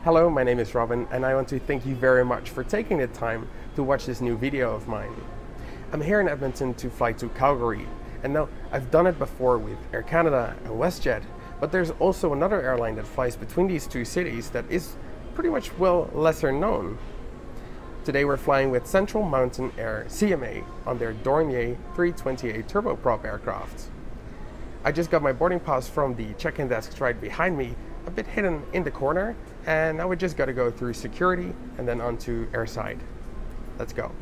Hello, my name is Robin and I want to thank you very much for taking the time to watch this new video of mine. I'm here in Edmonton to fly to Calgary, and now I've done it before with Air Canada and WestJet, but there's also another airline that flies between these two cities that is pretty much, well, lesser known. Today we're flying with Central Mountain Air CMA on their Dornier 328 turboprop aircraft. I just got my boarding pass from the check-in desk right behind me, a bit hidden in the corner, and now we just got to go through security and then onto airside. Let's go.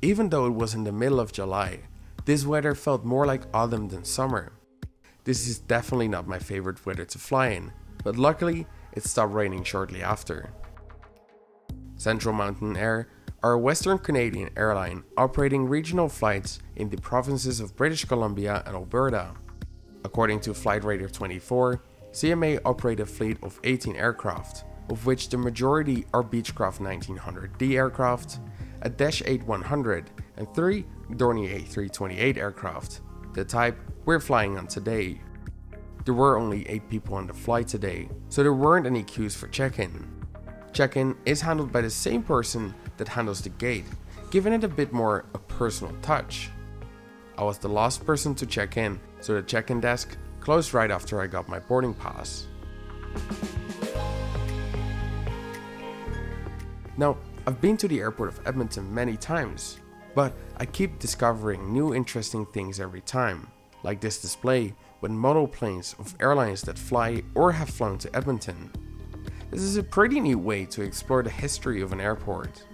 Even though it was in the middle of July, this weather felt more like autumn than summer. This is definitely not my favorite weather to fly in, but luckily it stopped raining shortly after. Central Mountain Air are a Western Canadian airline operating regional flights in the provinces of British Columbia and Alberta. According to Flight Radar 24, CMA operate a fleet of 18 aircraft, of which the majority are Beechcraft 1900D aircraft, a Dash 8-100 and 3 Dornier 328 aircraft, the type we're flying on today. There were only 8 people on the flight today, so there weren't any queues for check-in. Check-in is handled by the same person that handles the gate, giving it a bit more a personal touch. I was the last person to check in, so the check-in desk closed right after I got my boarding pass. Now, I've been to the airport of Edmonton many times, but I keep discovering new interesting things every time, like this display with model planes of airlines that fly or have flown to Edmonton. This is a pretty neat way to explore the history of an airport.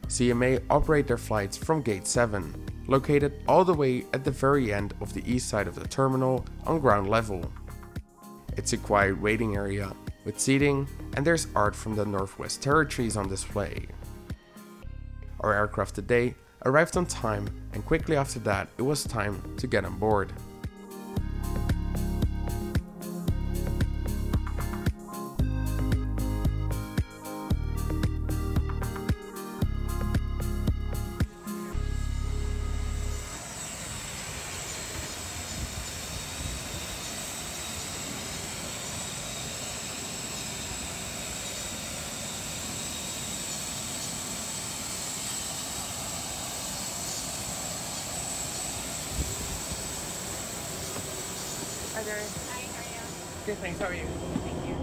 CMA operate their flights from Gate 7, located all the way at the very end of the east side of the terminal on ground level. It's a quiet waiting area with seating, and there's art from the Northwest Territories on display. Our aircraft today arrived on time, and quickly after that it was time to get on board. Hi there. Hi, how are you? Good, thanks. How are you? Thank you.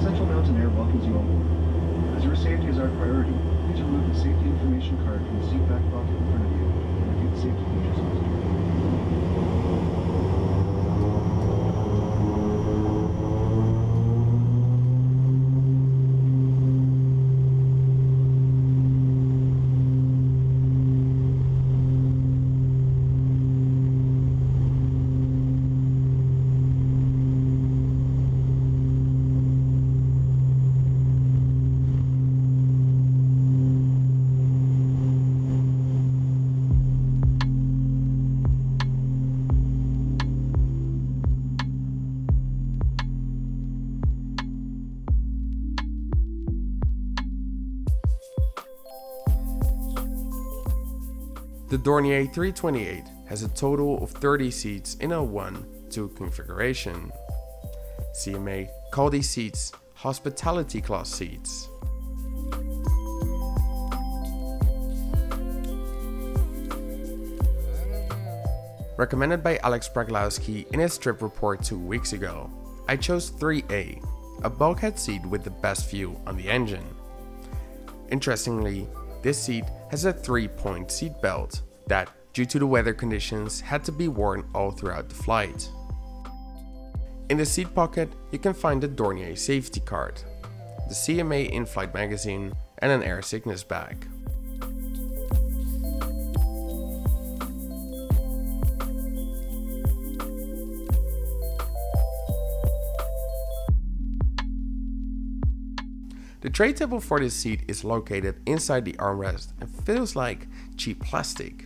Central Mountain Air welcomes you on board. As your safety is our priority, please remove the safety information card from the seat back pocket in front of you and review the safety features on the screen. The Dornier 328 has a total of 30 seats in a 1-2 configuration. CMA call these seats hospitality class seats. Recommended by Alex Braglowski in his trip report 2 weeks ago, I chose 3A, a bulkhead seat with the best view on the engine. Interestingly, this seat has a 3-point seat belt that, due to the weather conditions, had to be worn all throughout the flight. In the seat pocket, you can find the Dornier safety card, the CMA in-flight magazine, and an air sickness bag. The tray table for this seat is located inside the armrest and feels like cheap plastic.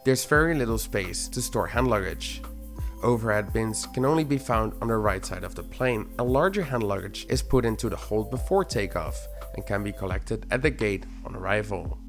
There's very little space to store hand luggage. Overhead bins can only be found on the right side of the plane, and larger hand luggage is put into the hold before takeoff and can be collected at the gate on arrival.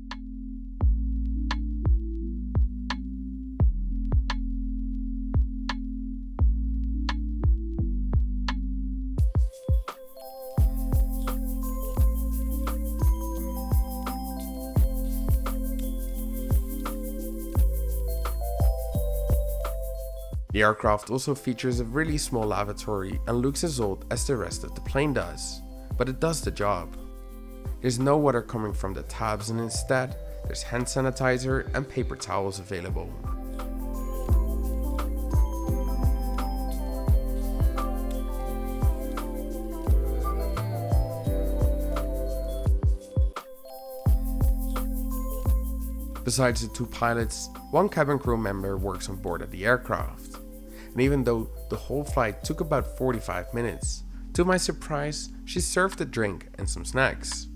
The aircraft also features a really small lavatory and looks as old as the rest of the plane does, but it does the job. There's no water coming from the tabs, and instead there's hand sanitizer and paper towels available. Besides the two pilots, one cabin crew member works on board at the aircraft. And even though the whole flight took about 45 minutes, to my surprise, she served a drink and some snacks.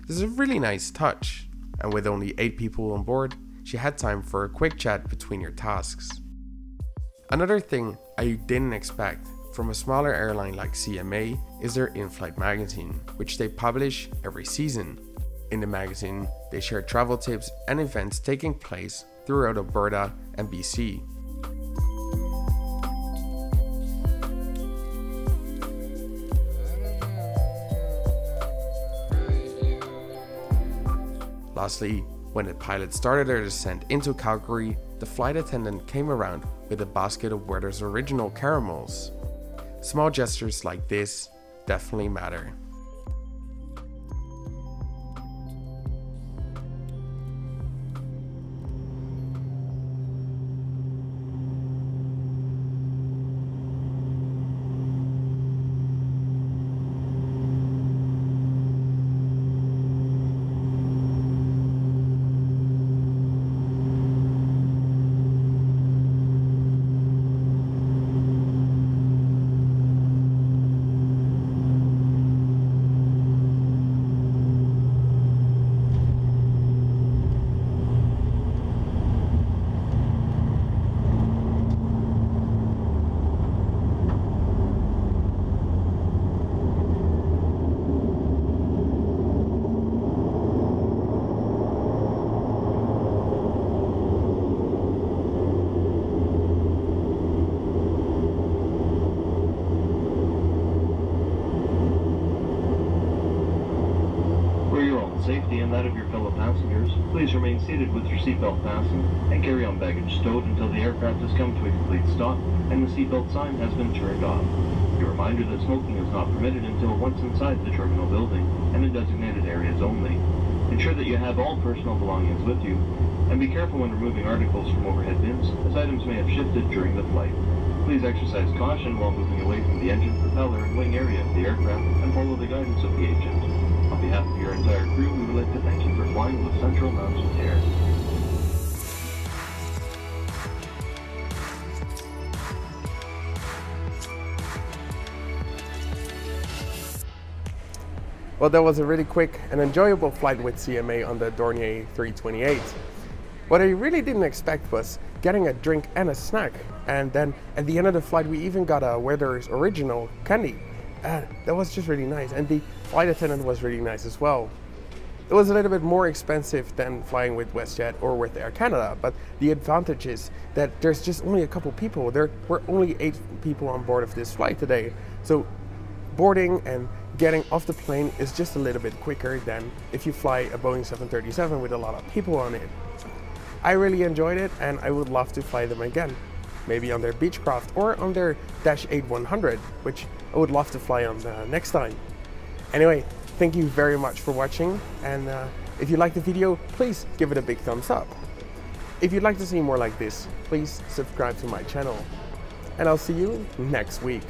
This is a really nice touch, and with only 8 people on board, she had time for a quick chat between your tasks. Another thing I didn't expect from a smaller airline like CMA is their in-flight magazine, which they publish every season. In the magazine, they share travel tips and events taking place throughout Alberta and BC. Lastly, when the pilots started their descent into Calgary, the flight attendant came around with a basket of Werther's original caramels. Small gestures like this definitely matter. Safety and that of your fellow passengers, please remain seated with your seatbelt fastened and carry on baggage stowed until the aircraft has come to a complete stop and the seatbelt sign has been turned off. A reminder that smoking is not permitted until once inside the terminal building and in designated areas only. Ensure that you have all personal belongings with you, and be careful when removing articles from overhead bins, as items may have shifted during the flight. Please exercise caution while moving away from the engine, propeller, and wing area of the aircraft and follow the guidance of the agent. On behalf of your entire crew, we would like to thank you for flying with Central Mountain Air. Well, that was a really quick and enjoyable flight with CMA on the Dornier 328. What I really didn't expect was getting a drink and a snack, and then at the end of the flight we even got a Werther's original candy. That was just really nice, and the flight attendant was really nice as well. It was a little bit more expensive than flying with WestJet or with Air Canada, but the advantage is that there's just only a couple people. There were only 8 people on board of this flight today, so boarding and getting off the plane is just a little bit quicker than if you fly a Boeing 737 with a lot of people on it. I really enjoyed it, and I would love to fly them again. Maybe on their Beechcraft or on their Dash 8-100, which I would love to fly on next time. Anyway, thank you very much for watching, and if you liked the video, please give it a big thumbs up. If you'd like to see more like this, please subscribe to my channel, and I'll see you next week.